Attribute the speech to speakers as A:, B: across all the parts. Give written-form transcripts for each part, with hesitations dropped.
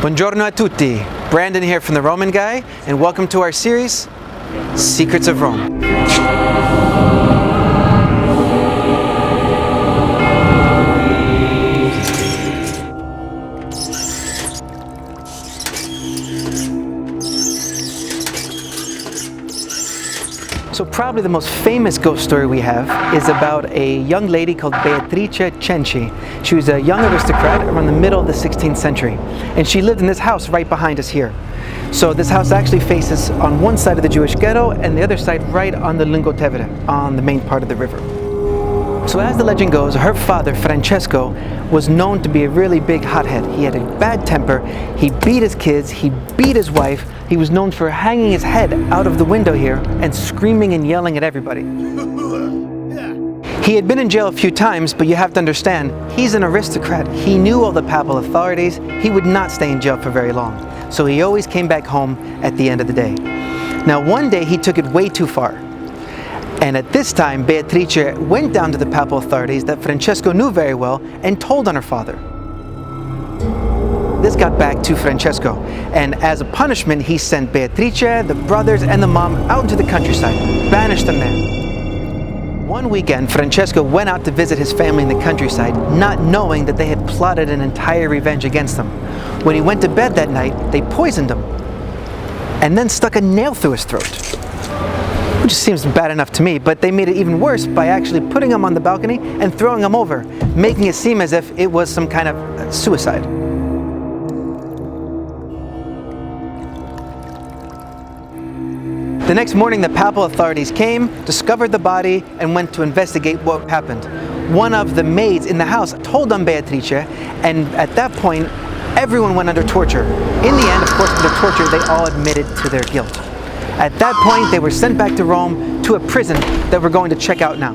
A: Buongiorno a tutti, Brandon here from The Roman Guy, and welcome to our series, Secrets of Rome. So probably the most famous ghost story we have is about a young lady called Beatrice Cenci. She was a young aristocrat around the middle of the 16th century, and she lived in this house right behind us here. So this house actually faces on one side of the Jewish ghetto and the other side right on the Tevere, on the main part of the river. So as the legend goes, her father, Francesco, was known to be a really big hothead. He had a bad temper, he beat his kids, he beat his wife. He was known for hanging his head out of the window here and screaming and yelling at everybody. He had been in jail a few times, but you have to understand, he's an aristocrat. He knew all the papal authorities. He would not stay in jail for very long. So he always came back home at the end of the day. Now one day he took it way too far. And at this time, Beatrice went down to the papal authorities that Francesco knew very well and told on her father. This got back to Francesco, and as a punishment, he sent Beatrice, the brothers, and the mom out into the countryside, banished them there. One weekend, Francesco went out to visit his family in the countryside, not knowing that they had plotted an entire revenge against them. When he went to bed that night, they poisoned him, and then stuck a nail through his throat. Which seems bad enough to me, but they made it even worse by actually putting him on the balcony and throwing him over, making it seem as if it was some kind of suicide. The next morning, the papal authorities came, discovered the body, and went to investigate what happened. One of the maids in the house told on Beatrice, and at that point, everyone went under torture. In the end, of course, under torture, they all admitted to their guilt. At that point, they were sent back to Rome to a prison that we're going to check out now.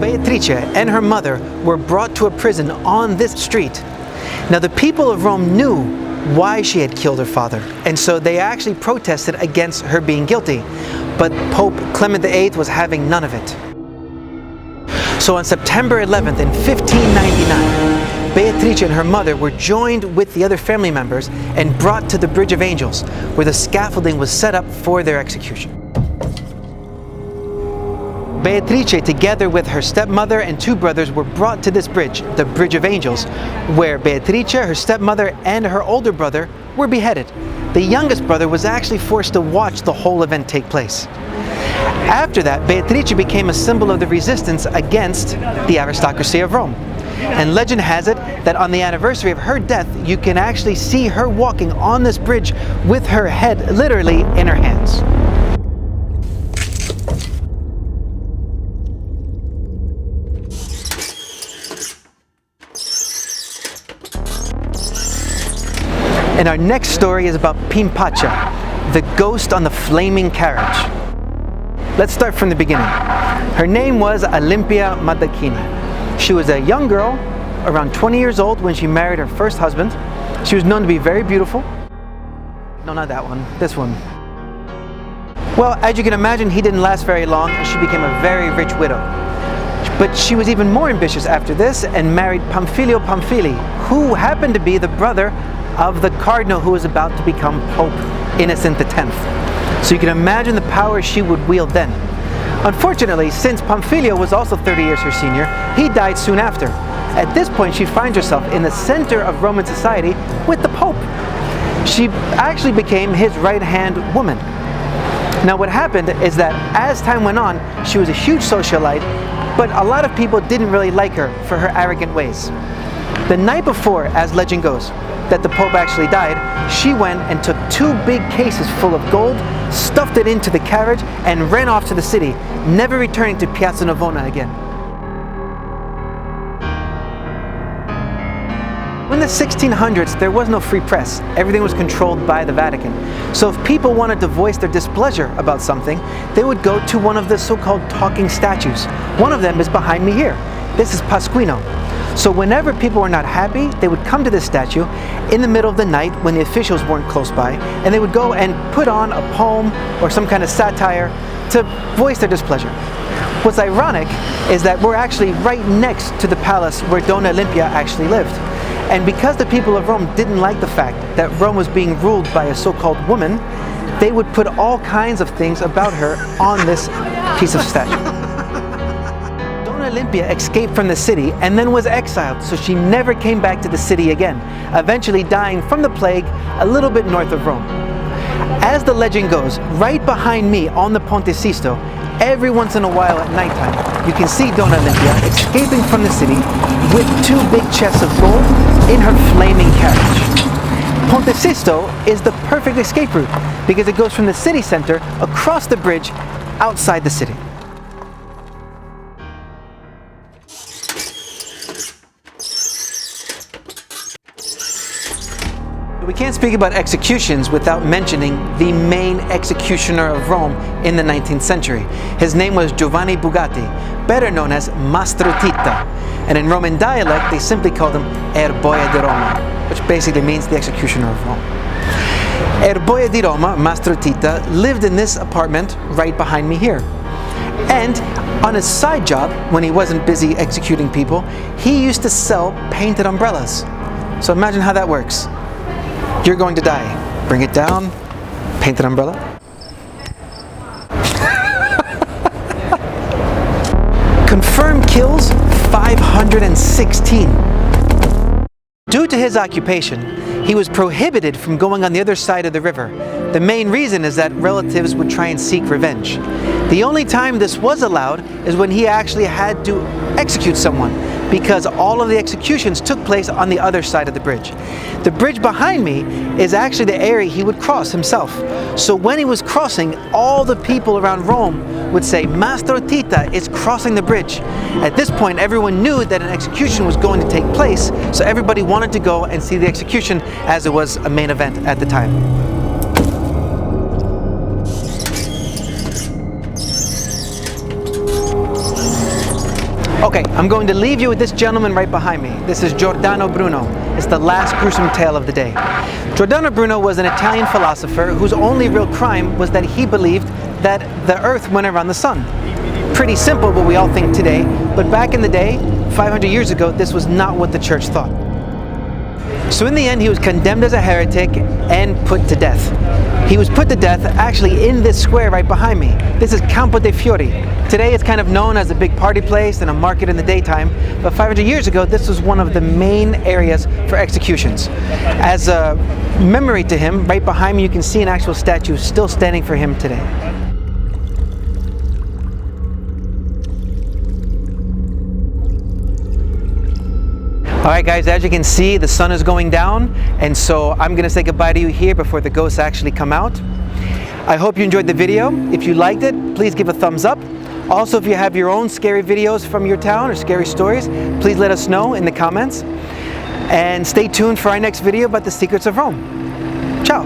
A: Beatrice and her mother were brought to a prison on this street. Now, the people of Rome knew why she had killed her father, and so they actually protested against her being guilty. But Pope Clement VIII was having none of it. So on September 11th in 1599, Beatrice and her mother were joined with the other family members and brought to the Bridge of Angels, where the scaffolding was set up for their execution. Beatrice, together with her stepmother and two brothers, were brought to this bridge, the Bridge of Angels, where Beatrice, her stepmother, and her older brother were beheaded. The youngest brother was actually forced to watch the whole event take place. After that, Beatrice became a symbol of the resistance against the aristocracy of Rome. And legend has it that on the anniversary of her death, you can actually see her walking on this bridge with her head literally in her hands. And our next story is about PAMPHILJ, the ghost on the flaming carriage. Let's start from the beginning. Her name was Olympia Madachini. She was a young girl, around 20 years old, when she married her first husband. She was known to be very beautiful. No, not that one, this one. Well, as you can imagine, he didn't last very long, and she became a very rich widow. But she was even more ambitious after this and married PAMPHILJ, who happened to be the brother of the cardinal who was about to become Pope Innocent X. So you can imagine the power she would wield then. Unfortunately, since PAMPHILJ was also 30 years her senior, he died soon after. At this point, she finds herself in the center of Roman society with the Pope. She actually became his right-hand woman. Now what happened is that as time went on, she was a huge socialite, but a lot of people didn't really like her for her arrogant ways. The night before, as legend goes, that the Pope actually died, she went and took two big cases full of gold, stuffed it into the carriage, and ran off to the city, never returning to Piazza Navona again. In the 1600s, there was no free press. Everything was controlled by the Vatican. So if people wanted to voice their displeasure about something, they would go to one of the so-called talking statues. One of them is behind me here. This is PASQUINO. So whenever people were not happy, they would come to this statue in the middle of the night when the officials weren't close by, and they would go and put on a poem or some kind of satire to voice their displeasure. What's ironic is that we're actually right next to the palace where Donna Olympia actually lived. And because the people of Rome didn't like the fact that Rome was being ruled by a so-called woman, they would put all kinds of things about her on this piece of statue. Donna Olympia escaped from the city and then was exiled, so she never came back to the city again, eventually dying from the plague a little bit north of Rome. As the legend goes, right behind me on the Ponte Sisto, every once in a while at nighttime, you can see Donna Olympia escaping from the city with 2 big chests of gold in her flaming carriage. Ponte Sisto is the perfect escape route because it goes from the city center across the bridge outside the city. We can't speak about executions without mentioning the main executioner of Rome in the 19th century. His name was Giovanni Bugatti, better known as Mastro Titta, and in Roman dialect they simply called him Erboia di Roma, which basically means the executioner of Rome. Erboia di Roma, Mastro Titta, lived in this apartment right behind me here. And on his side job, when he wasn't busy executing people, he used to sell painted umbrellas. So imagine how that works. You're going to die. Bring it down, painted umbrella. Confirmed kills 516. Due to his occupation, he was prohibited from going on the other side of the river. The main reason is that relatives would try and seek revenge. The only time this was allowed is when he actually had to execute someone, because all of the executions took place on the other side of the bridge. The bridge behind me is actually the area he would cross himself. So when he was crossing, all the people around Rome would say, Mastro Titta is crossing the bridge. At this point, everyone knew that an execution was going to take place, so everybody wanted to go and see the execution as it was a main event at the time. Okay, I'm going to leave you with this gentleman right behind me. This is Giordano Bruno. It's the last gruesome tale of the day. Giordano Bruno was an Italian philosopher whose only real crime was that he believed that the earth went around the sun. Pretty simple, what we all think today, but back in the day, 500 years ago, this was not what the church thought. So in the end, he was condemned as a heretic and put to death. He was put to death actually in this square right behind me. This is Campo dei Fiori. Today it's kind of known as a big party place and a market in the daytime, but 500 years ago this was one of the main areas for executions. As a memory to him, right behind me you can see an actual statue still standing for him today. Alright guys, as you can see, the sun is going down, and so I'm going to say goodbye to you here before the ghosts actually come out. I hope you enjoyed the video. If you liked it, please give a thumbs up. Also, if you have your own scary videos from your town or scary stories, please let us know in the comments. And stay tuned for our next video about the secrets of Rome. Ciao!